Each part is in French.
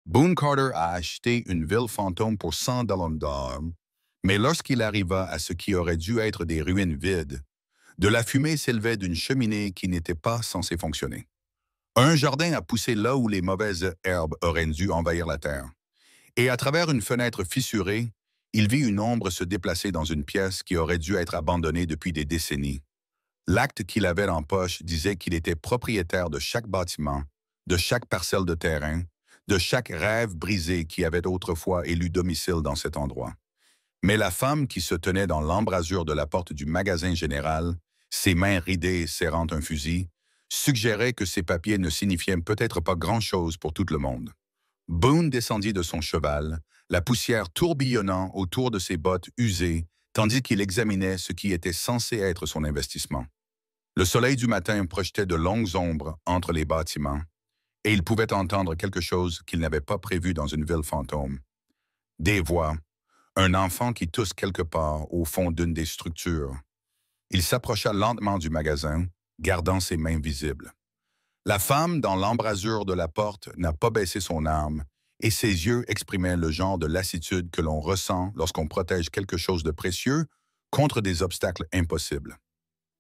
Boone Carter a acheté une ville fantôme pour 100 $, mais lorsqu'il arriva à ce qui aurait dû être des ruines vides, de la fumée s'élevait d'une cheminée qui n'était pas censée fonctionner. Un jardin a poussé là où les mauvaises herbes auraient dû envahir la terre. Et à travers une fenêtre fissurée, il vit une ombre se déplacer dans une pièce qui aurait dû être abandonnée depuis des décennies. L'acte qu'il avait en poche disait qu'il était propriétaire de chaque bâtiment, de chaque parcelle de terrain, de chaque rêve brisé qui avait autrefois élu domicile dans cet endroit. Mais la femme qui se tenait dans l'embrasure de la porte du magasin général, ses mains ridées serrant un fusil, suggérait que ces papiers ne signifiaient peut-être pas grand-chose pour tout le monde. Boone descendit de son cheval, la poussière tourbillonnant autour de ses bottes usées, tandis qu'il examinait ce qui était censé être son investissement. Le soleil du matin projetait de longues ombres entre les bâtiments, et il pouvait entendre quelque chose qu'il n'avait pas prévu dans une ville fantôme. Des voix, un enfant qui tousse quelque part au fond d'une des structures. Il s'approcha lentement du magasin, gardant ses mains visibles. La femme, dans l'embrasure de la porte, n'a pas baissé son arme, et ses yeux exprimaient le genre de lassitude que l'on ressent lorsqu'on protège quelque chose de précieux contre des obstacles impossibles.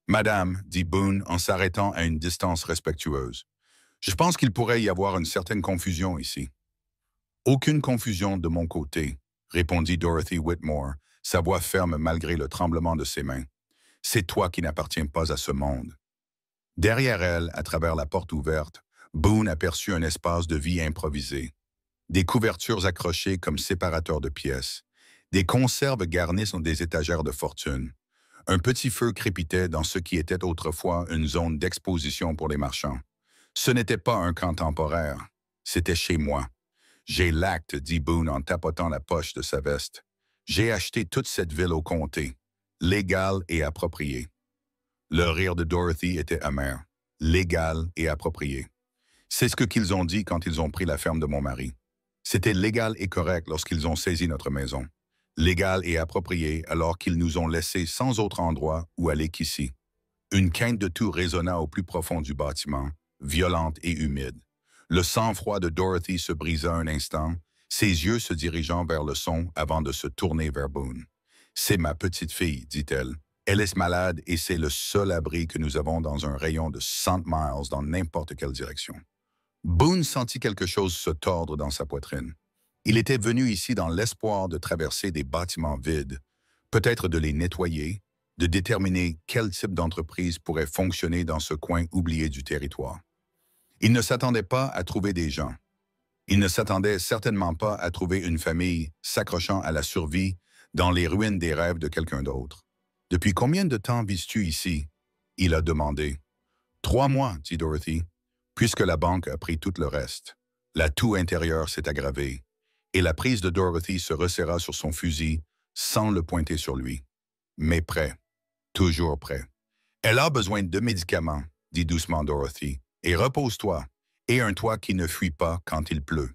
Madame, dit Boone en s'arrêtant à une distance respectueuse, je pense qu'il pourrait y avoir une certaine confusion ici. Aucune confusion de mon côté, répondit Dorothy Whitmore, sa voix ferme malgré le tremblement de ses mains. C'est toi qui n'appartiens pas à ce monde. Derrière elle, à travers la porte ouverte, Boone aperçut un espace de vie improvisé. Des couvertures accrochées comme séparateurs de pièces. Des conserves garnies sur des étagères de fortune. Un petit feu crépitait dans ce qui était autrefois une zone d'exposition pour les marchands. Ce n'était pas un camp temporaire. C'était chez moi. J'ai l'acte, dit Boone en tapotant la poche de sa veste. J'ai acheté toute cette ville au comté, légal et approprié. Le rire de Dorothy était amer. Légal et approprié. C'est ce qu'ils ont dit quand ils ont pris la ferme de mon mari. C'était légal et correct lorsqu'ils ont saisi notre maison. Légal et approprié alors qu'ils nous ont laissés sans autre endroit où aller qu'ici. Une quinte de tout résonna au plus profond du bâtiment, violente et humide. Le sang-froid de Dorothy se brisa un instant, ses yeux se dirigeant vers le son avant de se tourner vers Boone. « C'est ma petite fille, dit-elle. Elle est malade et c'est le seul abri que nous avons dans un rayon de 100 miles dans n'importe quelle direction. » Boone sentit quelque chose se tordre dans sa poitrine. Il était venu ici dans l'espoir de traverser des bâtiments vides, peut-être de les nettoyer, de déterminer quel type d'entreprise pourrait fonctionner dans ce coin oublié du territoire. Il ne s'attendait pas à trouver des gens. Il ne s'attendait certainement pas à trouver une famille s'accrochant à la survie dans les ruines des rêves de quelqu'un d'autre. « Depuis combien de temps vis-tu ici? » Il a demandé. « 3 mois, dit Dorothy, puisque la banque a pris tout le reste. La toux intérieure s'est aggravée, et la prise de Dorothy se resserra sur son fusil sans le pointer sur lui. Mais prêt, toujours prêt. « Elle a besoin de médicaments, dit doucement Dorothy, et repose-toi, et un toit qui ne fuit pas quand il pleut. »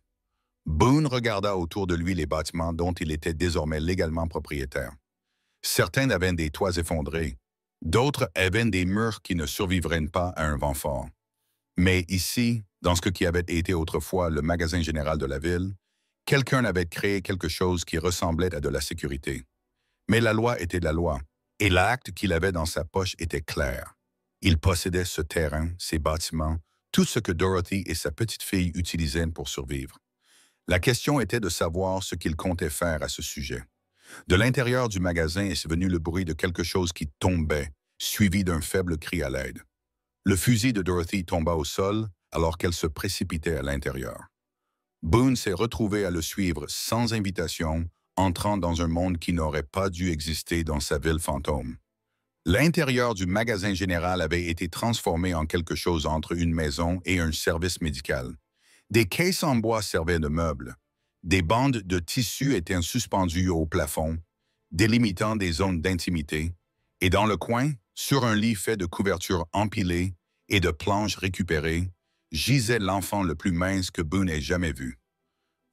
Boone regarda autour de lui les bâtiments dont il était désormais légalement propriétaire. Certains avaient des toits effondrés, d'autres avaient des murs qui ne survivraient pas à un vent fort. Mais ici, dans ce qui avait été autrefois le magasin général de la ville, quelqu'un avait créé quelque chose qui ressemblait à de la sécurité. Mais la loi était la loi, et l'acte qu'il avait dans sa poche était clair. Il possédait ce terrain, ces bâtiments, tout ce que Dorothy et sa petite fille utilisaient pour survivre. La question était de savoir ce qu'il comptait faire à ce sujet. De l'intérieur du magasin est venu le bruit de quelque chose qui tombait, suivi d'un faible cri à l'aide. Le fusil de Dorothy tomba au sol alors qu'elle se précipitait à l'intérieur. Boone s'est retrouvé à le suivre sans invitation, entrant dans un monde qui n'aurait pas dû exister dans sa ville fantôme. L'intérieur du magasin général avait été transformé en quelque chose entre une maison et un service médical. Des caisses en bois servaient de meubles. Des bandes de tissu étaient suspendues au plafond, délimitant des zones d'intimité, et dans le coin, sur un lit fait de couvertures empilées et de planches récupérées, gisait l'enfant le plus mince que Boone ait jamais vu.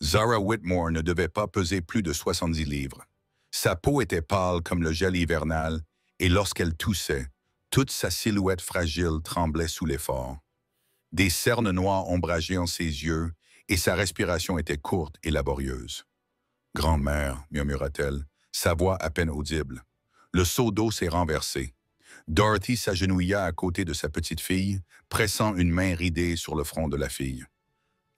Zara Whitmore ne devait pas peser plus de 70 livres. Sa peau était pâle comme le gel hivernal, et lorsqu'elle toussait, toute sa silhouette fragile tremblait sous l'effort. Des cernes noires ombrageaient en ses yeux, et sa respiration était courte et laborieuse. « Grand-mère, murmura-t-elle, sa voix à peine audible. Le seau d'eau s'est renversé. Dorothy s'agenouilla à côté de sa petite fille, pressant une main ridée sur le front de la fille.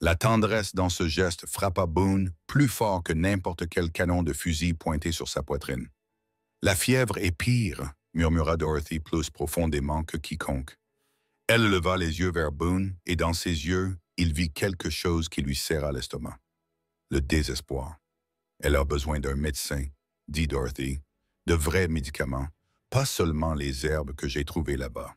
La tendresse dans ce geste frappa Boone plus fort que n'importe quel canon de fusil pointé sur sa poitrine. « La fièvre est pire, » murmura Dorothy plus profondément que quiconque. Elle leva les yeux vers Boone et dans ses yeux, il vit quelque chose qui lui serra l'estomac. Le désespoir. « Elle a besoin d'un médecin, » dit Dorothy, « de vrais médicaments, pas seulement les herbes que j'ai trouvées là-bas. »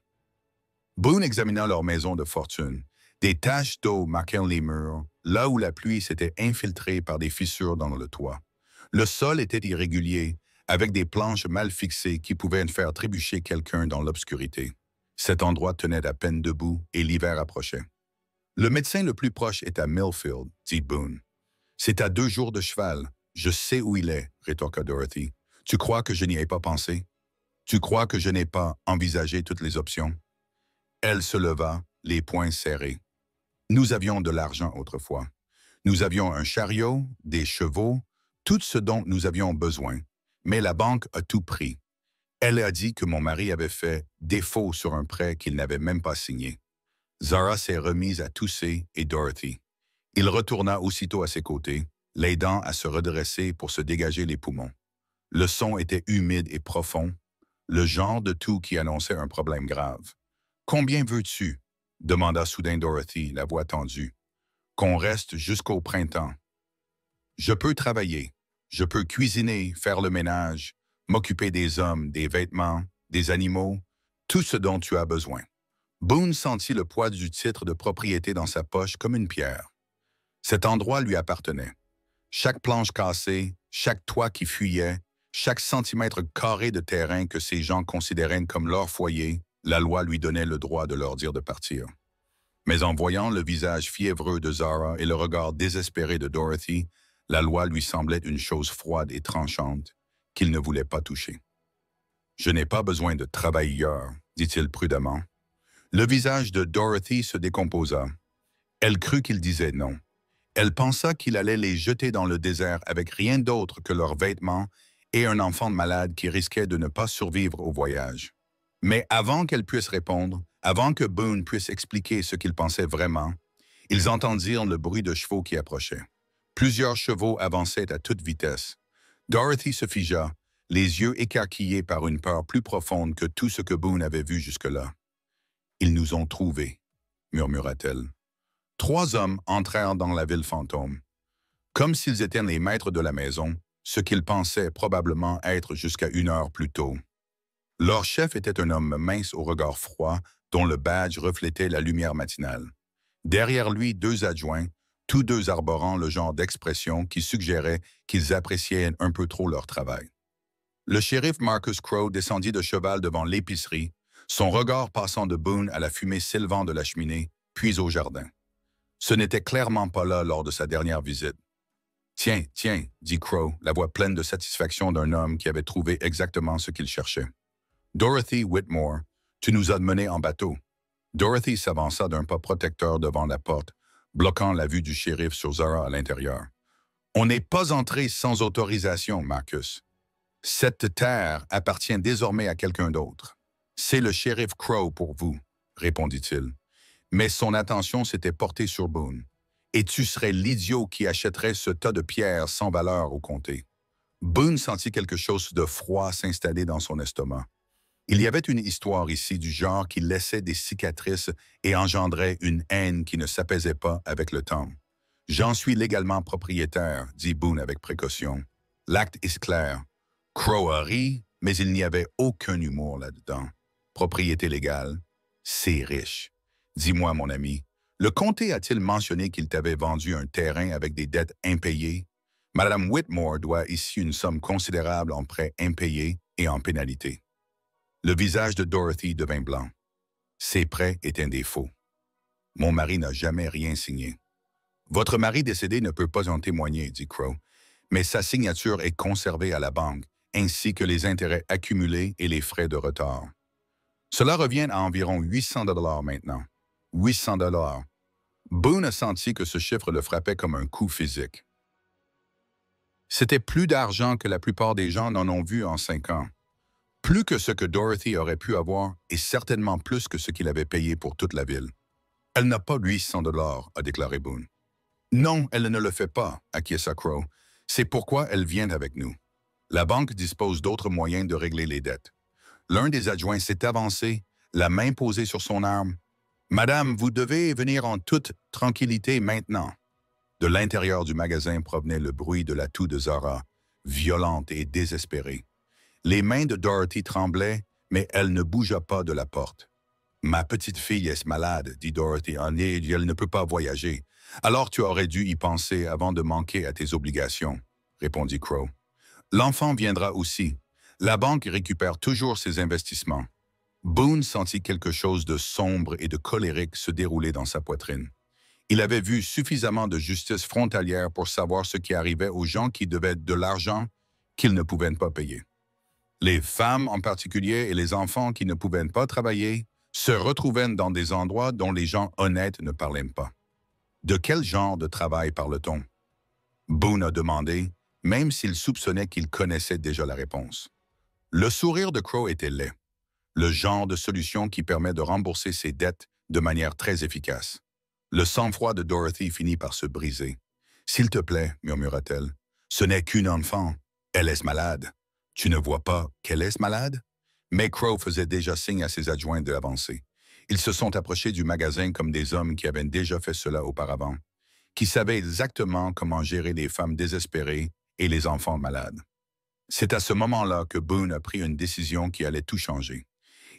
Boone examina leur maison de fortune. Des taches d'eau marquaient les murs, là où la pluie s'était infiltrée par des fissures dans le toit. Le sol était irrégulier, avec des planches mal fixées qui pouvaient faire trébucher quelqu'un dans l'obscurité. Cet endroit tenait à peine debout et l'hiver approchait. « Le médecin le plus proche est à Millfield, » dit Boone. « C'est à 2 jours de cheval. Je sais où il est, » rétorqua Dorothy. « Tu crois que je n'y ai pas pensé? Tu crois que je n'ai pas envisagé toutes les options? » Elle se leva, les poings serrés. « Nous avions de l'argent autrefois. Nous avions un chariot, des chevaux, tout ce dont nous avions besoin. Mais la banque a tout pris. Elle a dit que mon mari avait fait défaut sur un prêt qu'il n'avait même pas signé. » Zara s'est remise à tousser et Dorothy. Il retourna aussitôt à ses côtés, l'aidant à se redresser pour se dégager les poumons. Le son était humide et profond, le genre de toux qui annonçait un problème grave. « Combien veux-tu? » demanda soudain Dorothy, la voix tendue. « Qu'on reste jusqu'au printemps. Je peux travailler, je peux cuisiner, faire le ménage, m'occuper des hommes, des vêtements, des animaux, tout ce dont tu as besoin. » Boone sentit le poids du titre de propriété dans sa poche comme une pierre. Cet endroit lui appartenait. Chaque planche cassée, chaque toit qui fuyait, chaque centimètre carré de terrain que ces gens considéraient comme leur foyer, la loi lui donnait le droit de leur dire de partir. Mais en voyant le visage fiévreux de Zara et le regard désespéré de Dorothy, la loi lui semblait une chose froide et tranchante qu'il ne voulait pas toucher. « Je n'ai pas besoin de travailleurs, » dit-il prudemment. Le visage de Dorothy se décomposa. Elle crut qu'il disait non. Elle pensa qu'il allait les jeter dans le désert avec rien d'autre que leurs vêtements et un enfant malade qui risquait de ne pas survivre au voyage. Mais avant qu'elle puisse répondre, avant que Boone puisse expliquer ce qu'il pensait vraiment, ils entendirent le bruit de chevaux qui approchaient. Plusieurs chevaux avançaient à toute vitesse. Dorothy se figea, les yeux écarquillés par une peur plus profonde que tout ce que Boone avait vu jusque-là. « Ils nous ont trouvés, » murmura-t-elle. 3 hommes entrèrent dans la ville fantôme. Comme s'ils étaient les maîtres de la maison, ce qu'ils pensaient probablement être jusqu'à 1 heure plus tôt. Leur chef était un homme mince au regard froid, dont le badge reflétait la lumière matinale. Derrière lui, 2 adjoints, tous 2 arborant le genre d'expression qui suggérait qu'ils appréciaient un peu trop leur travail. Le shérif Marcus Crowe descendit de cheval devant l'épicerie, son regard passant de Boone à la fumée s'élevant de la cheminée, puis au jardin. Ce n'était clairement pas là lors de sa dernière visite. « Tiens, tiens, » dit Crowe, la voix pleine de satisfaction d'un homme qui avait trouvé exactement ce qu'il cherchait. « Dorothy Whitmore, tu nous as menés en bateau. » Dorothy s'avança d'un pas protecteur devant la porte, bloquant la vue du shérif sur Zara à l'intérieur. « On n'est pas entré sans autorisation, Marcus. Cette terre appartient désormais à quelqu'un d'autre. C'est le shérif Crowe pour vous, » répondit-il. Mais son attention s'était portée sur Boone. « Et tu serais l'idiot qui achèterait ce tas de pierres sans valeur au comté. » Boone sentit quelque chose de froid s'installer dans son estomac. Il y avait une histoire ici du genre qui laissait des cicatrices et engendrait une haine qui ne s'apaisait pas avec le temps. « J'en suis légalement propriétaire, » dit Boone avec précaution. « L'acte est clair. Crowe a ri, mais il n'y avait aucun humour là-dedans. Propriété légale, c'est riche. Dis-moi, mon ami, le comté a-t-il mentionné qu'il t'avait vendu un terrain avec des dettes impayées? Madame Whitmore doit ici une somme considérable en prêts impayés et en pénalités. » Le visage de Dorothy devint blanc. Ces prêts étaient des faux. « Mon mari n'a jamais rien signé. »« Votre mari décédé ne peut pas en témoigner, » dit Crowe, « mais sa signature est conservée à la banque, ainsi que les intérêts accumulés et les frais de retard. Cela revient à environ 800 $ maintenant. 800 $. Boone a senti que ce chiffre le frappait comme un coup physique. C'était plus d'argent que la plupart des gens n'en ont vu en 5 ans. Plus que ce que Dorothy aurait pu avoir et certainement plus que ce qu'il avait payé pour toute la ville. Elle n'a pas 800 $, a déclaré Boone. Non, elle ne le fait pas, acquiesça Crow. C'est pourquoi elle vient avec nous. La banque dispose d'autres moyens de régler les dettes. L'un des adjoints s'est avancé, la main posée sur son arme. « Madame, vous devez venir en toute tranquillité maintenant. » De l'intérieur du magasin provenait le bruit de la toux de Zara, violente et désespérée. Les mains de Dorothy tremblaient, mais elle ne bougea pas de la porte. « Ma petite fille est malade, dit Dorothy, et elle ne peut pas voyager. Alors tu aurais dû y penser avant de manquer à tes obligations, répondit Crow. L'enfant viendra aussi. La banque récupère toujours ses investissements. Boone sentit quelque chose de sombre et de colérique se dérouler dans sa poitrine. Il avait vu suffisamment de justice frontalière pour savoir ce qui arrivait aux gens qui devaient de l'argent qu'ils ne pouvaient pas payer. Les femmes en particulier et les enfants qui ne pouvaient pas travailler se retrouvaient dans des endroits dont les gens honnêtes ne parlaient pas. De quel genre de travail parle-t-on? Boone a demandé, même s'il soupçonnait qu'il connaissait déjà la réponse. Le sourire de Crow était laid. Le genre de solution qui permet de rembourser ses dettes de manière très efficace. Le sang-froid de Dorothy finit par se briser. « S'il te plaît, murmura-t-elle, ce n'est qu'une enfant. Elle est malade. Tu ne vois pas qu'elle est malade? » Mais Crow faisait déjà signe à ses adjoints d'avancer. Ils se sont approchés du magasin comme des hommes qui avaient déjà fait cela auparavant, qui savaient exactement comment gérer les femmes désespérées et les enfants malades. C'est à ce moment-là que Boone a pris une décision qui allait tout changer.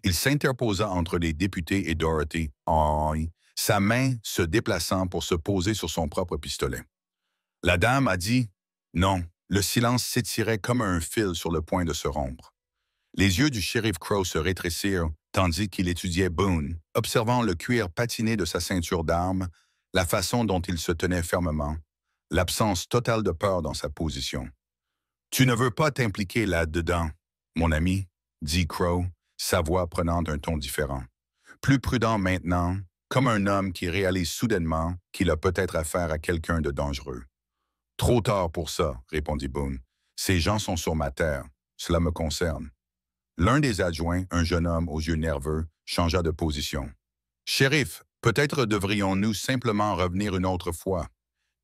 Il s'interposa entre les députés et Dorothy, sa main se déplaçant pour se poser sur son propre pistolet. La dame a dit « Non ». Le silence s'étirait comme un fil sur le point de se rompre. Les yeux du shérif Crow se rétrécirent tandis qu'il étudiait Boone, observant le cuir patiné de sa ceinture d'armes, la façon dont il se tenait fermement, l'absence totale de peur dans sa position. « Tu ne veux pas t'impliquer là-dedans, mon ami, » dit Crow, sa voix prenant un ton différent. Plus prudent maintenant, comme un homme qui réalise soudainement qu'il a peut-être affaire à quelqu'un de dangereux. « Trop tard pour ça, » répondit Boone. « Ces gens sont sur ma terre. Cela me concerne. » L'un des adjoints, un jeune homme aux yeux nerveux, changea de position. « Shérif, peut-être devrions-nous simplement revenir une autre fois. »«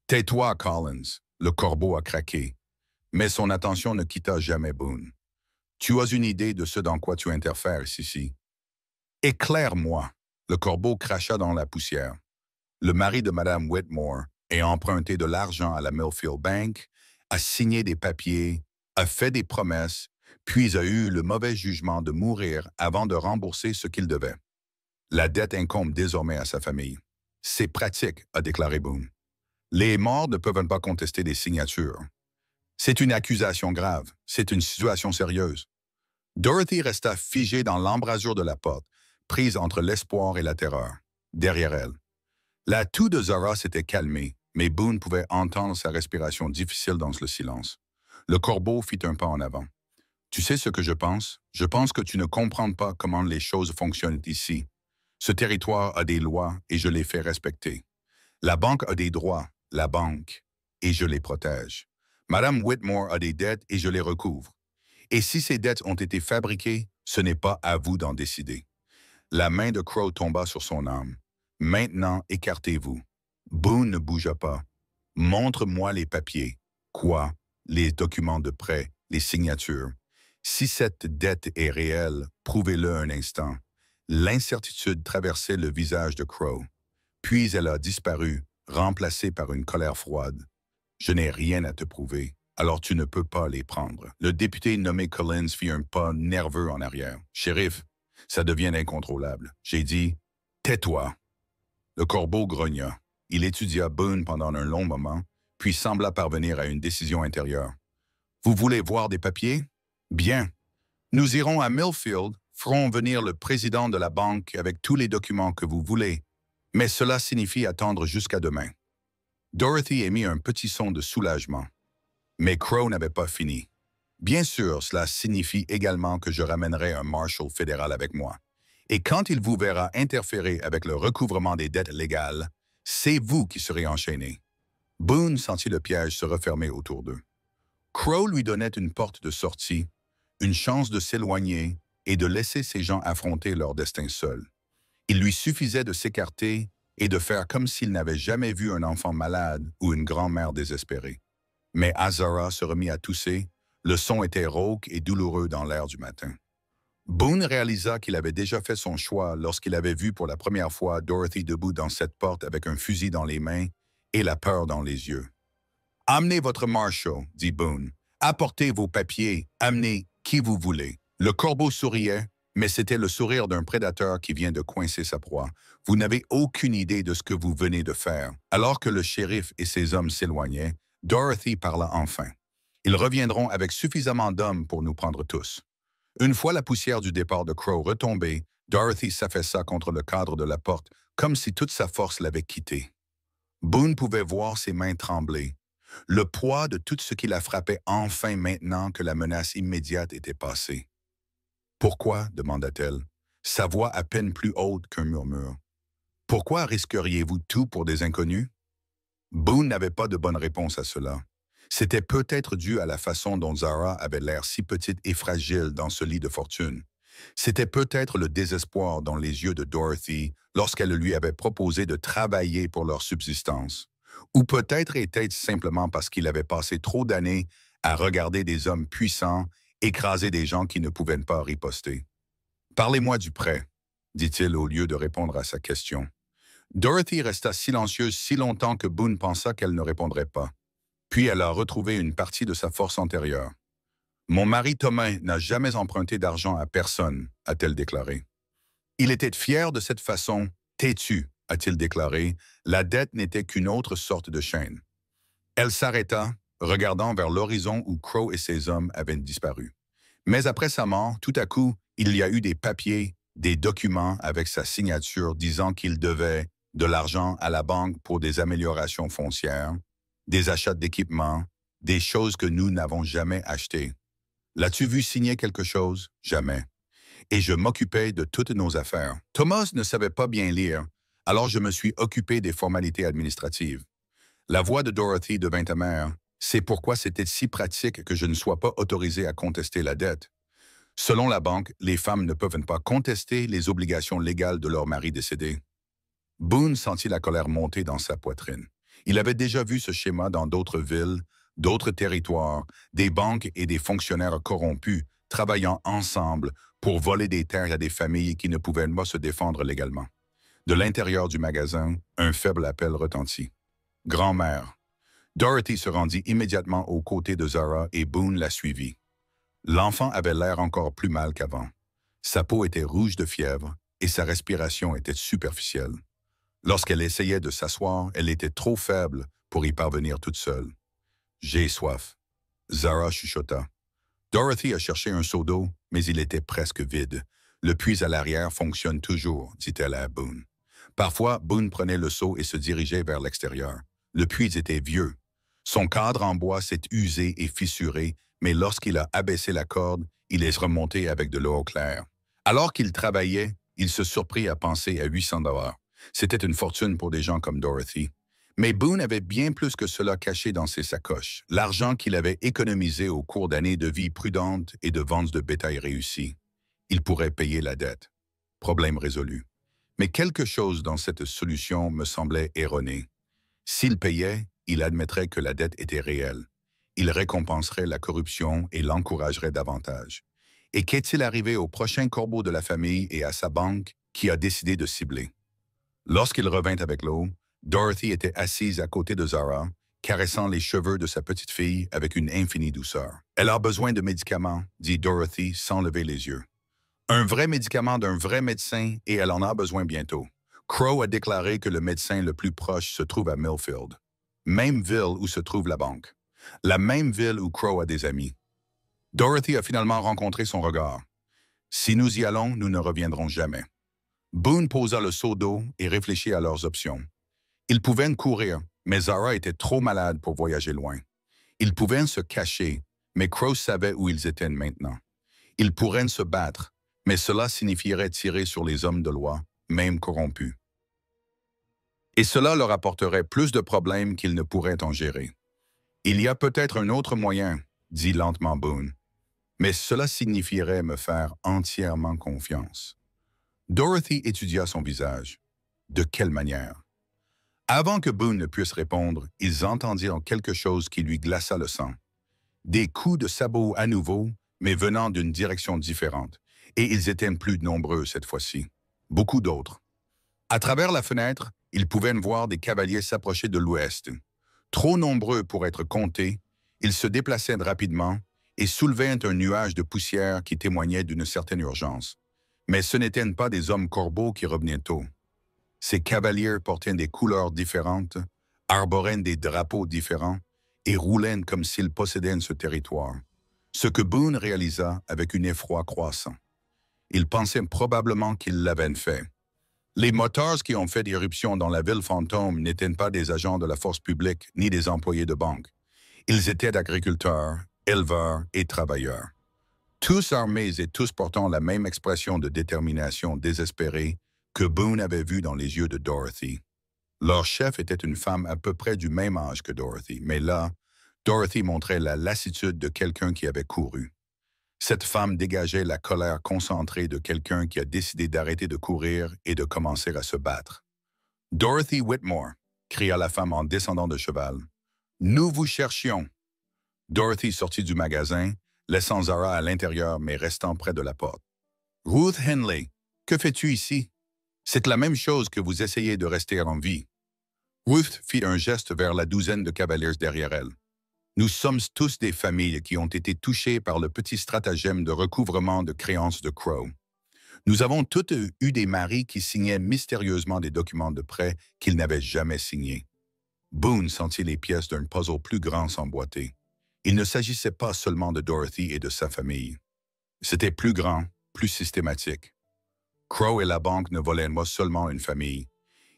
Tais-toi, Collins. » Le corbeau a craqué. Mais son attention ne quitta jamais Boone. « Tu as une idée de ce dans quoi tu interfères, Sissi. »« Éclaire-moi. » Le corbeau cracha dans la poussière. Le mari de Madame Whitmore a emprunté de l'argent à la Millfield Bank, a signé des papiers, a fait des promesses, puis a eu le mauvais jugement de mourir avant de rembourser ce qu'il devait. La dette incombe désormais à sa famille. « C'est pratique, » a déclaré Boone. « Les morts ne peuvent pas contester des signatures. C'est une accusation grave, c'est une situation sérieuse. » Dorothy resta figée dans l'embrasure de la porte, prise entre l'espoir et la terreur, derrière elle. La toux de Zara s'était calmée, mais Boone pouvait entendre sa respiration difficile dans le silence. Le corbeau fit un pas en avant. « Tu sais ce que je pense? Je pense que tu ne comprends pas comment les choses fonctionnent ici. Ce territoire a des lois et je les fais respecter. La banque a des droits, la banque, et je les protège. Madame Whitmore a des dettes et je les recouvre. Et si ces dettes ont été fabriquées, ce n'est pas à vous d'en décider. » La main de Crow tomba sur son âme. « Maintenant, écartez-vous. » Boone ne bougea pas. « Montre-moi les papiers. » « Quoi? Les documents de prêt, les signatures. Si cette dette est réelle, prouvez-le un instant. » L'incertitude traversait le visage de Crow. Puis elle a disparu, remplacée par une colère froide. « Je n'ai rien à te prouver, alors tu ne peux pas les prendre. » Le député nommé Collins fit un pas nerveux en arrière. « Shérif, ça devient incontrôlable. » J'ai dit « Tais-toi. » Le corbeau grogna. Il étudia Boone pendant un long moment, puis sembla parvenir à une décision intérieure. « Vous voulez voir des papiers? Bien. Nous irons à Millfield, ferons venir le président de la banque avec tous les documents que vous voulez, mais cela signifie attendre jusqu'à demain. » Dorothy émit un petit son de soulagement. Mais Crow n'avait pas fini. « Bien sûr, cela signifie également que je ramènerai un marshal fédéral avec moi. Et quand il vous verra interférer avec le recouvrement des dettes légales, C'est vous qui serez enchaîné. Boone sentit le piège se refermer autour d'eux. Crow lui donnait une porte de sortie, une chance de s'éloigner et de laisser ses gens affronter leur destin seuls. Il lui suffisait de s'écarter et de faire comme s'il n'avait jamais vu un enfant malade ou une grand-mère désespérée. Mais Azara se remit à tousser, le son était rauque et douloureux dans l'air du matin. Boone réalisa qu'il avait déjà fait son choix lorsqu'il avait vu pour la première fois Dorothy debout dans cette porte avec un fusil dans les mains et la peur dans les yeux. « Amenez votre marshal, dit Boone. Apportez vos papiers, amenez qui vous voulez. » Le corbeau souriait, mais c'était le sourire d'un prédateur qui vient de coincer sa proie. « Vous n'avez aucune idée de ce que vous venez de faire. » Alors que le shérif et ses hommes s'éloignaient, Dorothy parla enfin. « Ils reviendront avec suffisamment d'hommes pour nous prendre tous. » Une fois la poussière du départ de Crow retombée, Dorothy s'affaissa contre le cadre de la porte, comme si toute sa force l'avait quittée. Boone pouvait voir ses mains trembler. Le poids de tout ce qui la frappait enfin maintenant que la menace immédiate était passée. « Pourquoi ?» demanda-t-elle, sa voix à peine plus haute qu'un murmure. « Pourquoi risqueriez-vous tout pour des inconnus? » Boone n'avait pas de bonne réponse à cela. C'était peut-être dû à la façon dont Zara avait l'air si petite et fragile dans ce lit de fortune. C'était peut-être le désespoir dans les yeux de Dorothy lorsqu'elle lui avait proposé de travailler pour leur subsistance. Ou peut-être était-ce simplement parce qu'il avait passé trop d'années à regarder des hommes puissants écraser des gens qui ne pouvaient pas riposter. « Parlez-moi du prêt, » dit-il au lieu de répondre à sa question. Dorothy resta silencieuse si longtemps que Boone pensa qu'elle ne répondrait pas. Puis elle a retrouvé une partie de sa force antérieure. « Mon mari Thomas n'a jamais emprunté d'argent à personne, » a-t-elle déclaré. Il était fier de cette façon, têtu, a-t-il déclaré, la dette n'était qu'une autre sorte de chaîne. Elle s'arrêta, regardant vers l'horizon où Crow et ses hommes avaient disparu. Mais après sa mort, tout à coup, il y a eu des papiers, des documents avec sa signature disant qu'il devait de l'argent à la banque pour des améliorations foncières, des achats d'équipements, des choses que nous n'avons jamais achetées. L'as-tu vu signer quelque chose? Jamais. Et je m'occupais de toutes nos affaires. Thomas ne savait pas bien lire, alors je me suis occupé des formalités administratives. La voix de Dorothy devint amère. C'est pourquoi c'était si pratique que je ne sois pas autorisé à contester la dette. Selon la banque, les femmes ne peuvent pas contester les obligations légales de leur mari décédé. Boone sentit la colère monter dans sa poitrine. Il avait déjà vu ce schéma dans d'autres villes, d'autres territoires, des banques et des fonctionnaires corrompus travaillant ensemble pour voler des terres à des familles qui ne pouvaient pas se défendre légalement. De l'intérieur du magasin, un faible appel retentit. « Grand-mère ». Dorothy se rendit immédiatement aux côtés de Zara et Boone la suivit. L'enfant avait l'air encore plus mal qu'avant. Sa peau était rouge de fièvre et sa respiration était superficielle. Lorsqu'elle essayait de s'asseoir, elle était trop faible pour y parvenir toute seule. « J'ai soif. » Zara chuchota. Dorothy a cherché un seau d'eau, mais il était presque vide. « Le puits à l'arrière fonctionne toujours, » dit-elle à Boone. Parfois, Boone prenait le seau et se dirigeait vers l'extérieur. Le puits était vieux. Son cadre en bois s'est usé et fissuré, mais lorsqu'il a abaissé la corde, il est remonté avec de l'eau claire. Alors qu'il travaillait, il se surprit à penser à 800 $. C'était une fortune pour des gens comme Dorothy. Mais Boone avait bien plus que cela caché dans ses sacoches, l'argent qu'il avait économisé au cours d'années de vie prudente et de ventes de bétail réussies. Il pourrait payer la dette. Problème résolu. Mais quelque chose dans cette solution me semblait erroné. S'il payait, il admettrait que la dette était réelle. Il récompenserait la corruption et l'encouragerait davantage. Et qu'est-il arrivé au prochain corbeau de la famille et à sa banque qui a décidé de cibler? Lorsqu'il revint avec l'eau, Dorothy était assise à côté de Zara, caressant les cheveux de sa petite fille avec une infinie douceur. « Elle a besoin de médicaments, » dit Dorothy sans lever les yeux. « Un vrai médicament d'un vrai médecin et elle en a besoin bientôt. » Crow a déclaré que le médecin le plus proche se trouve à Millfield. Même ville où se trouve la banque. La même ville où Crow a des amis. Dorothy a finalement rencontré son regard. « Si nous y allons, nous ne reviendrons jamais. » Boone posa le seau d'eau et réfléchit à leurs options. Ils pouvaient courir, mais Zara était trop malade pour voyager loin. Ils pouvaient se cacher, mais Crow savait où ils étaient maintenant. Ils pourraient se battre, mais cela signifierait tirer sur les hommes de loi, même corrompus. Et cela leur apporterait plus de problèmes qu'ils ne pourraient en gérer. Il y a peut-être un autre moyen, dit lentement Boone, mais cela signifierait me faire entièrement confiance. Dorothy étudia son visage. De quelle manière? Avant que Boone ne puisse répondre, ils entendirent quelque chose qui lui glaça le sang. Des coups de sabot à nouveau, mais venant d'une direction différente, et ils étaient plus nombreux cette fois-ci. Beaucoup d'autres. À travers la fenêtre, ils pouvaient voir des cavaliers s'approcher de l'ouest. Trop nombreux pour être comptés, ils se déplaçaient rapidement et soulevaient un nuage de poussière qui témoignait d'une certaine urgence. Mais ce n'étaient pas des hommes corbeaux qui revenaient tôt. Ces cavaliers portaient des couleurs différentes, arboraient des drapeaux différents et roulaient comme s'ils possédaient ce territoire. Ce que Boone réalisa avec un effroi croissant. Il pensait probablement qu'ils l'avaient fait. Les motards qui ont fait irruption dans la ville fantôme n'étaient pas des agents de la force publique ni des employés de banque. Ils étaient agriculteurs, éleveurs et travailleurs. Tous armés et tous portant la même expression de détermination désespérée que Boone avait vue dans les yeux de Dorothy. Leur chef était une femme à peu près du même âge que Dorothy, mais là, Dorothy montrait la lassitude de quelqu'un qui avait couru. Cette femme dégageait la colère concentrée de quelqu'un qui a décidé d'arrêter de courir et de commencer à se battre. « Dorothy Whitmore !» cria la femme en descendant de cheval. « Nous vous cherchions !» Dorothy sortit du magasin, laissant Zara à l'intérieur mais restant près de la porte. « Ruth Henley, que fais-tu ici? C'est la même chose que vous essayez de rester en vie. » Ruth fit un geste vers la douzaine de cavaliers derrière elle. Nous sommes tous des familles qui ont été touchées par le petit stratagème de recouvrement de créances de Crow. Nous avons toutes eu des maris qui signaient mystérieusement des documents de prêt qu'ils n'avaient jamais signés. Boone sentit les pièces d'un puzzle plus grand s'emboîter. Il ne s'agissait pas seulement de Dorothy et de sa famille. C'était plus grand, plus systématique. Crow et la banque ne volaient pas seulement une famille.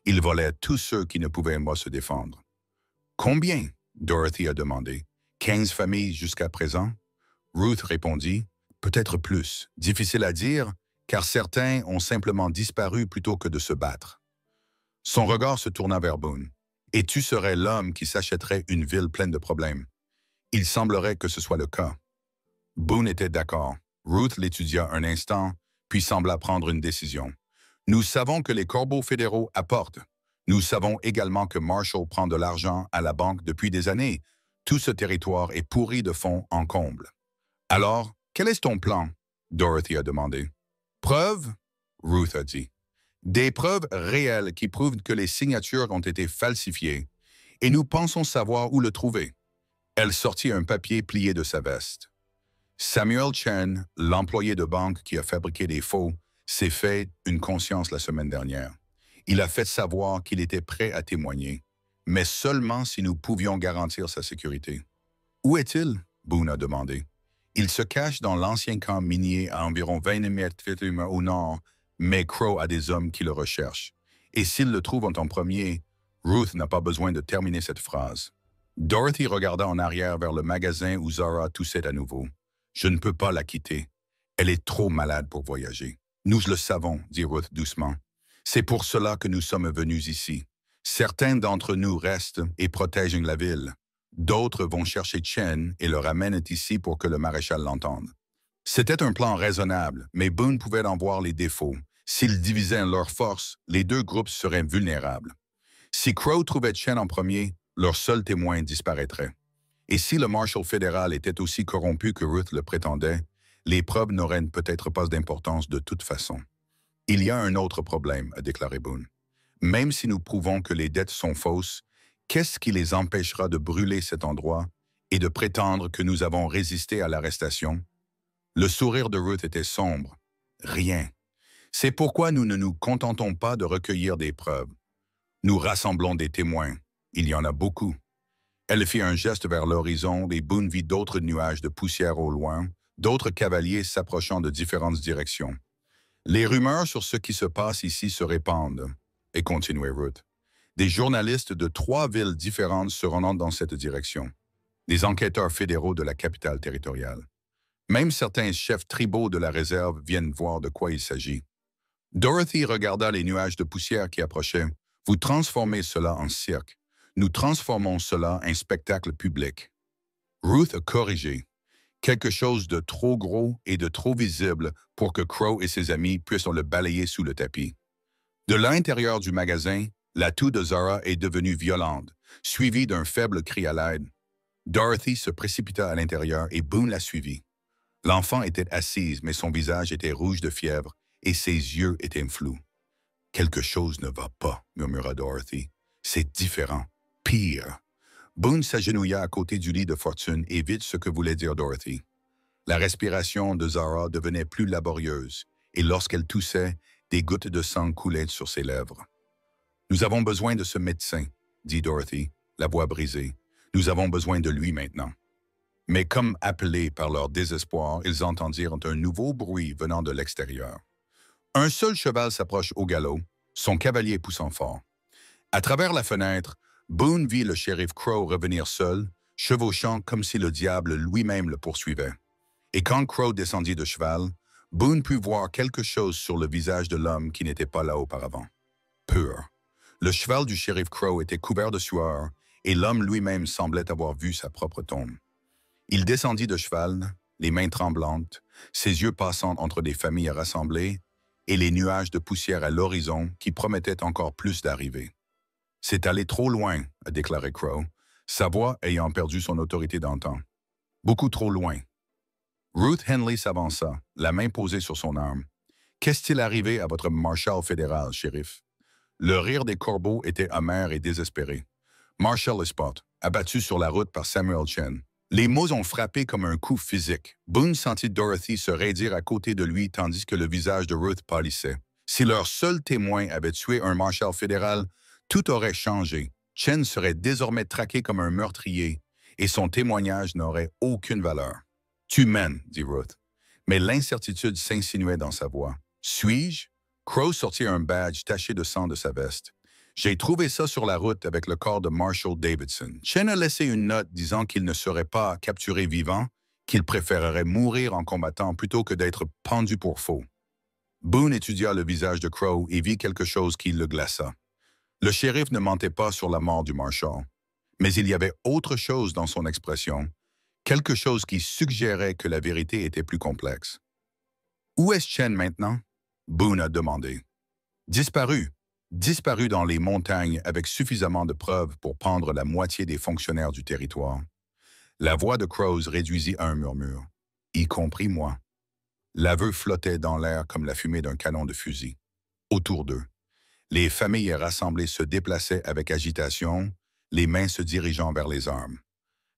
Ils volaient tous ceux qui ne pouvaient pas se défendre. « Combien ?» Dorothy a demandé. « 15 familles jusqu'à présent ?» Ruth répondit. « Peut-être plus. Difficile à dire, car certains ont simplement disparu plutôt que de se battre. » Son regard se tourna vers Boone. « Et tu serais l'homme qui s'achèterait une ville pleine de problèmes. » Il semblerait que ce soit le cas. Boone était d'accord. Ruth l'étudia un instant, puis sembla prendre une décision. « Nous savons que les corbeaux fédéraux apportent. Nous savons également que Marshall prend de l'argent à la banque depuis des années. Tout ce territoire est pourri de fond en comble. »« Alors, quel est ton plan? » Dorothy a demandé. « Preuves? » Ruth a dit. « Des preuves réelles qui prouvent que les signatures ont été falsifiées, et nous pensons savoir où le trouver. » Elle sortit un papier plié de sa veste. Samuel Chen, l'employé de banque qui a fabriqué des faux, s'est fait une conscience la semaine dernière. Il a fait savoir qu'il était prêt à témoigner, mais seulement si nous pouvions garantir sa sécurité. « Où est-il? » Boone a demandé. « Il se cache dans l'ancien camp minier à environ 20 mètres au nord, mais Crow a des hommes qui le recherchent. Et s'ils le trouvent en premier, Ruth n'a pas besoin de terminer cette phrase. » Dorothy regarda en arrière vers le magasin où Zara toussait à nouveau. « Je ne peux pas la quitter. Elle est trop malade pour voyager. »« Nous le savons, » dit Ruth doucement. « C'est pour cela que nous sommes venus ici. Certains d'entre nous restent et protègent la ville. D'autres vont chercher Chen et le ramènent ici pour que le maréchal l'entende. » C'était un plan raisonnable, mais Boone pouvait en voir les défauts. S'ils divisaient leurs forces, les deux groupes seraient vulnérables. Si Crow trouvait Chen en premier, leur seul témoin disparaîtrait. Et si le Marshal fédéral était aussi corrompu que Ruth le prétendait, les preuves n'auraient peut-être pas d'importance de toute façon. « Il y a un autre problème, » a déclaré Boone. « Même si nous prouvons que les dettes sont fausses, qu'est-ce qui les empêchera de brûler cet endroit et de prétendre que nous avons résisté à l'arrestation? » Le sourire de Ruth était sombre. « Rien. C'est pourquoi nous ne nous contentons pas de recueillir des preuves. Nous rassemblons des témoins. Il y en a beaucoup. » Elle fit un geste vers l'horizon et Boone vit d'autres nuages de poussière au loin, d'autres cavaliers s'approchant de différentes directions. « Les rumeurs sur ce qui se passe ici se répandent. » Et continuait Ruth. « Des journalistes de 3 villes différentes se rendent dans cette direction. Des enquêteurs fédéraux de la capitale territoriale. Même certains chefs tribaux de la réserve viennent voir de quoi il s'agit. » Dorothy regarda les nuages de poussière qui approchaient, Vous transformez cela en cirque. Nous transformons cela en spectacle public. Ruth a corrigé. Quelque chose de trop gros et de trop visible pour que Crow et ses amis puissent le balayer sous le tapis. De l'intérieur du magasin, la toux de Zara est devenue violente, suivie d'un faible cri à l'aide. Dorothy se précipita à l'intérieur et Boone la suivit. L'enfant était assise, mais son visage était rouge de fièvre et ses yeux étaient flous. « Quelque chose ne va pas, » murmura Dorothy. « C'est différent. Pire. » Boone s'agenouilla à côté du lit de fortune et vit ce que voulait dire Dorothy. La respiration de Zara devenait plus laborieuse, et lorsqu'elle toussait, des gouttes de sang coulaient sur ses lèvres. « Nous avons besoin de ce médecin, » dit Dorothy, la voix brisée. « Nous avons besoin de lui maintenant. » Mais comme appelés par leur désespoir, ils entendirent un nouveau bruit venant de l'extérieur. Un seul cheval s'approche au galop, son cavalier poussant fort. À travers la fenêtre, Boone vit le shérif Crow revenir seul, chevauchant comme si le diable lui-même le poursuivait. Et quand Crow descendit de cheval, Boone put voir quelque chose sur le visage de l'homme qui n'était pas là auparavant. Pur. Le cheval du shérif Crow était couvert de sueur, et l'homme lui-même semblait avoir vu sa propre tombe. Il descendit de cheval, les mains tremblantes, ses yeux passant entre des familles rassemblées, et les nuages de poussière à l'horizon qui promettaient encore plus d'arriver. « C'est allé trop loin », a déclaré Crow, sa voix ayant perdu son autorité d'antan. « Beaucoup trop loin. » Ruth Henley s'avança, la main posée sur son arme. « Qu'est-il arrivé à votre marshal fédéral, shérif? » Le rire des corbeaux était amer et désespéré. Marshal Spot, abattu sur la route par Samuel Chen. Les mots ont frappé comme un coup physique. Boone sentit Dorothy se raidir à côté de lui tandis que le visage de Ruth pâlissait. Si leur seul témoin avait tué un marshal fédéral, tout aurait changé. Chen serait désormais traqué comme un meurtrier et son témoignage n'aurait aucune valeur. « Tu mènes, » dit Ruth. Mais l'incertitude s'insinuait dans sa voix. « Suis-je? » Crow sortit un badge taché de sang de sa veste. J'ai trouvé ça sur la route avec le corps de Marshall Davidson. Chen a laissé une note disant qu'il ne serait pas capturé vivant, qu'il préférerait mourir en combattant plutôt que d'être pendu pour faux. Boone étudia le visage de Crow et vit quelque chose qui le glaça. Le shérif ne mentait pas sur la mort du Marshal, mais il y avait autre chose dans son expression, quelque chose qui suggérait que la vérité était plus complexe. « Où est Chen maintenant? » Boone a demandé. « Disparu. Disparu dans les montagnes avec suffisamment de preuves pour prendre la moitié des fonctionnaires du territoire. » La voix de Crow réduisit à un murmure, y compris moi. L'aveu flottait dans l'air comme la fumée d'un canon de fusil. Autour d'eux, les familles rassemblées se déplaçaient avec agitation, les mains se dirigeant vers les armes.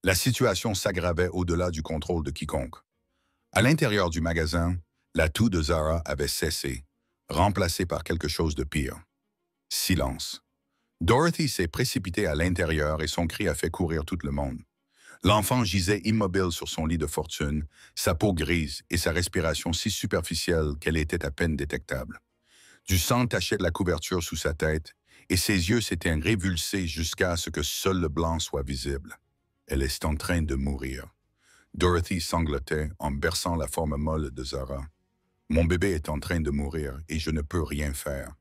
La situation s'aggravait au-delà du contrôle de quiconque. À l'intérieur du magasin, la toux de Zara avait cessé, remplacée par quelque chose de pire. Silence. Dorothy s'est précipitée à l'intérieur et son cri a fait courir tout le monde. L'enfant gisait immobile sur son lit de fortune, sa peau grise et sa respiration si superficielle qu'elle était à peine détectable. Du sang tachait la couverture sous sa tête et ses yeux s'étaient révulsés jusqu'à ce que seul le blanc soit visible. Elle est en train de mourir. Dorothy sanglotait en berçant la forme molle de Zara. Mon bébé est en train de mourir et je ne peux rien faire.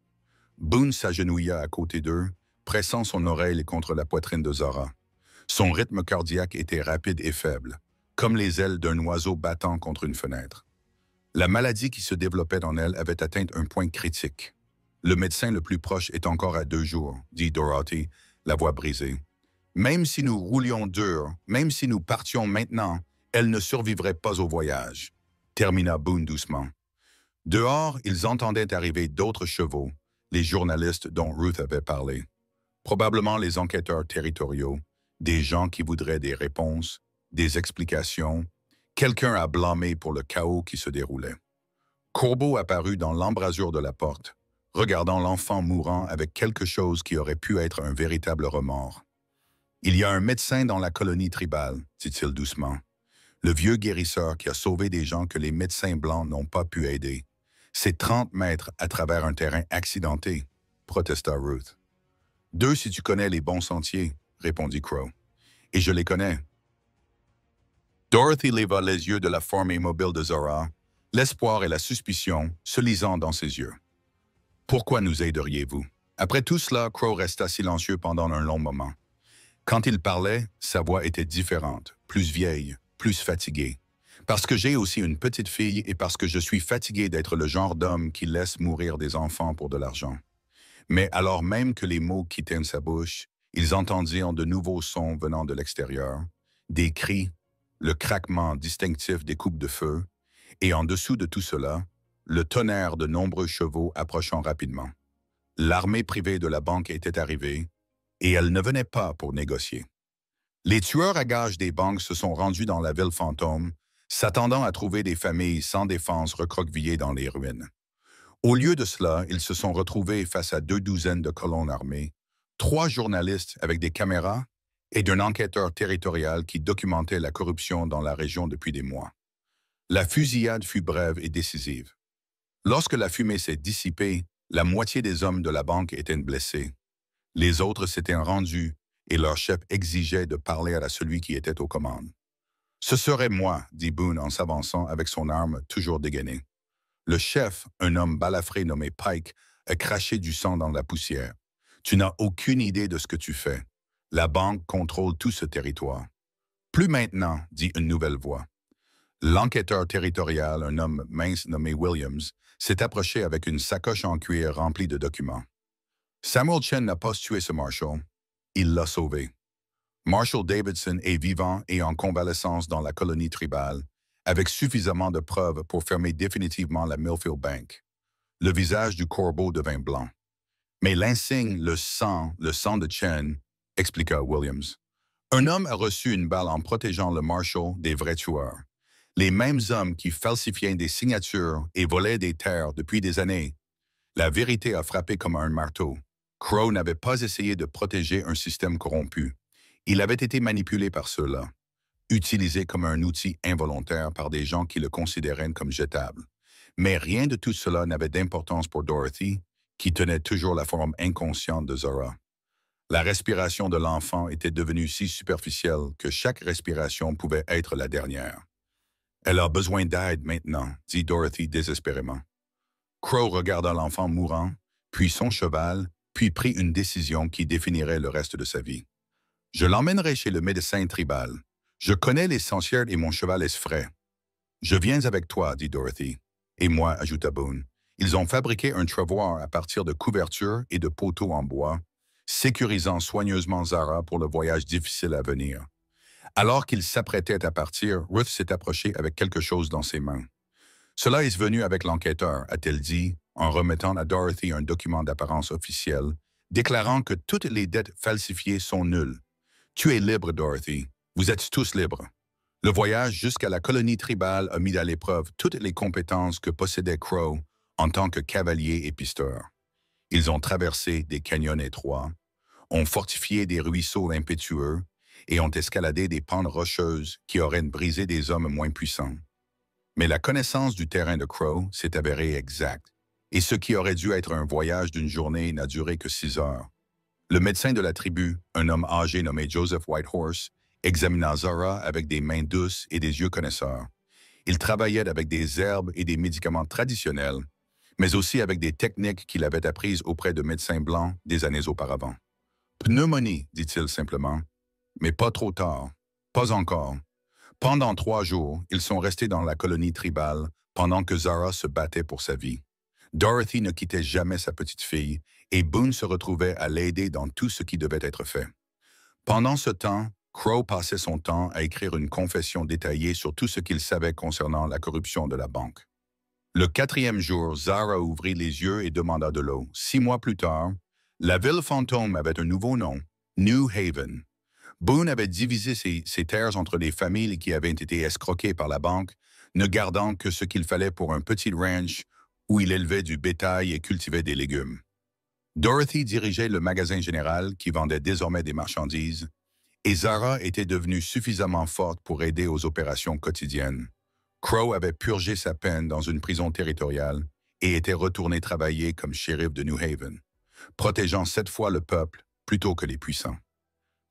Boone s'agenouilla à côté d'eux, pressant son oreille contre la poitrine de Zara. Son rythme cardiaque était rapide et faible, comme les ailes d'un oiseau battant contre une fenêtre. La maladie qui se développait en elle avait atteint un point critique. Le médecin le plus proche est encore à 2 jours, dit Dorothy, la voix brisée. Même si nous roulions dur, même si nous partions maintenant, elle ne survivrait pas au voyage, termina Boone doucement. Dehors, ils entendaient arriver d'autres chevaux, les journalistes dont Ruth avait parlé. Probablement les enquêteurs territoriaux, des gens qui voudraient des réponses, des explications, quelqu'un à blâmer pour le chaos qui se déroulait. Corbeau apparut dans l'embrasure de la porte, regardant l'enfant mourant avec quelque chose qui aurait pu être un véritable remords. « Il y a un médecin dans la colonie tribale, » dit-il doucement. « Le vieux guérisseur qui a sauvé des gens que les médecins blancs n'ont pas pu aider. C'est 30 mètres à travers un terrain accidenté, » protesta Ruth. « 2 si tu connais les bons sentiers, » répondit Crow. « Et je les connais. » Dorothy leva les yeux de la forme immobile de Zara, l'espoir et la suspicion se lisant dans ses yeux. « Pourquoi nous aideriez-vous? » Après tout cela, Crow resta silencieux pendant un long moment. Quand il parlait, sa voix était différente, plus vieille, plus fatiguée. Parce que j'ai aussi une petite fille et parce que je suis fatigué d'être le genre d'homme qui laisse mourir des enfants pour de l'argent. Mais alors même que les mots quittaient sa bouche, ils entendirent de nouveaux sons venant de l'extérieur, des cris, le craquement distinctif des coupes de feu, et en dessous de tout cela, le tonnerre de nombreux chevaux approchant rapidement. L'armée privée de la banque était arrivée, et elle ne venait pas pour négocier. Les tueurs à gages des banques se sont rendus dans la ville fantôme, s'attendant à trouver des familles sans défense recroquevillées dans les ruines. Au lieu de cela, ils se sont retrouvés face à 2 douzaines de colonnes armées, 3 journalistes avec des caméras et d'un enquêteur territorial qui documentait la corruption dans la région depuis des mois. La fusillade fut brève et décisive. Lorsque la fumée s'est dissipée, la moitié des hommes de la banque étaient blessés. Les autres s'étaient rendus et leur chef exigeait de parler à celui qui était aux commandes. « Ce serait moi, » dit Boone en s'avançant avec son arme toujours dégainée. Le chef, un homme balafré nommé Pike, a craché du sang dans la poussière. « Tu n'as aucune idée de ce que tu fais. La banque contrôle tout ce territoire. »« Plus maintenant, » dit une nouvelle voix. L'enquêteur territorial, un homme mince nommé Williams, s'est approché avec une sacoche en cuir remplie de documents. Samuel Chen n'a pas tué ce Marshall. Il l'a sauvé. Marshall Davidson est vivant et en convalescence dans la colonie tribale, avec suffisamment de preuves pour fermer définitivement la Millfield Bank. Le visage du corbeau devint blanc. Mais l'insigne, le sang de Chen, expliqua Williams. Un homme a reçu une balle en protégeant le Marshall des vrais tueurs. Les mêmes hommes qui falsifiaient des signatures et volaient des terres depuis des années. La vérité a frappé comme un marteau. Crow n'avait pas essayé de protéger un système corrompu. Il avait été manipulé par ceux-là, utilisé comme un outil involontaire par des gens qui le considéraient comme jetable. Mais rien de tout cela n'avait d'importance pour Dorothy, qui tenait toujours la forme inconsciente de Zara. La respiration de l'enfant était devenue si superficielle que chaque respiration pouvait être la dernière. « Elle a besoin d'aide maintenant, » dit Dorothy désespérément. Crow regarda l'enfant mourant, puis son cheval, puis prit une décision qui définirait le reste de sa vie. « Je l'emmènerai chez le médecin tribal. Je connais l'essentiel et mon cheval est frais. »« Je viens avec toi, » dit Dorothy. « Et moi, » ajouta Boone. Ils ont fabriqué un travoir à partir de couvertures et de poteaux en bois, sécurisant soigneusement Zara pour le voyage difficile à venir. Alors qu'il s'apprêtait à partir, Ruth s'est approchée avec quelque chose dans ses mains. « Cela est venu avec l'enquêteur, » a-t-elle dit, en remettant à Dorothy un document d'apparence officielle, déclarant que toutes les dettes falsifiées sont nulles. « Tu es libre, Dorothy. Vous êtes tous libres. » Le voyage jusqu'à la colonie tribale a mis à l'épreuve toutes les compétences que possédait Crow en tant que cavalier et pisteur. Ils ont traversé des canyons étroits, ont fortifié des ruisseaux impétueux et ont escaladé des pentes rocheuses qui auraient brisé des hommes moins puissants. Mais la connaissance du terrain de Crow s'est avérée exacte, et ce qui aurait dû être un voyage d'une journée n'a duré que 6 heures. Le médecin de la tribu, un homme âgé nommé Joseph Whitehorse, examina Zara avec des mains douces et des yeux connaisseurs. Il travaillait avec des herbes et des médicaments traditionnels, mais aussi avec des techniques qu'il avait apprises auprès de médecins blancs des années auparavant. « Pneumonie, » dit-il simplement. « Mais pas trop tard. Pas encore. » Pendant 3 jours, ils sont restés dans la colonie tribale pendant que Zara se battait pour sa vie. Dorothy ne quittait jamais sa petite fille et Boone se retrouvait à l'aider dans tout ce qui devait être fait. Pendant ce temps, Crow passait son temps à écrire une confession détaillée sur tout ce qu'il savait concernant la corruption de la banque. Le 4e jour, Zara ouvrit les yeux et demanda de l'eau. 6 mois plus tard, la ville fantôme avait un nouveau nom, New Haven. Boone avait divisé ses terres entre les familles qui avaient été escroquées par la banque, ne gardant que ce qu'il fallait pour un petit ranch où il élevait du bétail et cultivait des légumes. Dorothy dirigeait le magasin général qui vendait désormais des marchandises, et Zara était devenue suffisamment forte pour aider aux opérations quotidiennes. Crow avait purgé sa peine dans une prison territoriale et était retourné travailler comme shérif de New Haven, protégeant 7 fois le peuple plutôt que les puissants.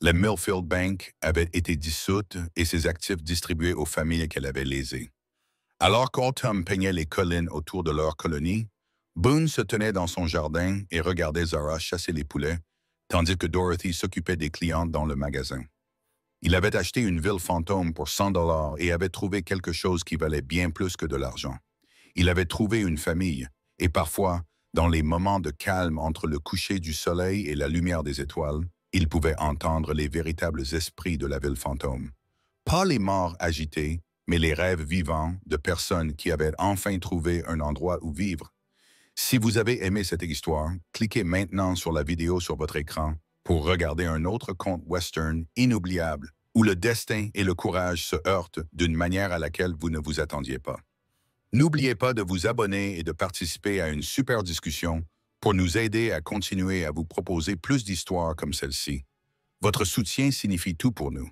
La Millfield Bank avait été dissoute et ses actifs distribués aux familles qu'elle avait lésées. Alors qu'Autumn peignait les collines autour de leur colonie, Boone se tenait dans son jardin et regardait Zara chasser les poulets, tandis que Dorothy s'occupait des clientes dans le magasin. Il avait acheté une ville fantôme pour 100 $ et avait trouvé quelque chose qui valait bien plus que de l'argent. Il avait trouvé une famille, et parfois, dans les moments de calme entre le coucher du soleil et la lumière des étoiles, il pouvait entendre les véritables esprits de la ville fantôme. Pas les morts agités, mais les rêves vivants de personnes qui avaient enfin trouvé un endroit où vivre. Si vous avez aimé cette histoire, cliquez maintenant sur la vidéo sur votre écran pour regarder un autre conte western inoubliable où le destin et le courage se heurtent d'une manière à laquelle vous ne vous attendiez pas. N'oubliez pas de vous abonner et de participer à une super discussion pour nous aider à continuer à vous proposer plus d'histoires comme celle-ci. Votre soutien signifie tout pour nous.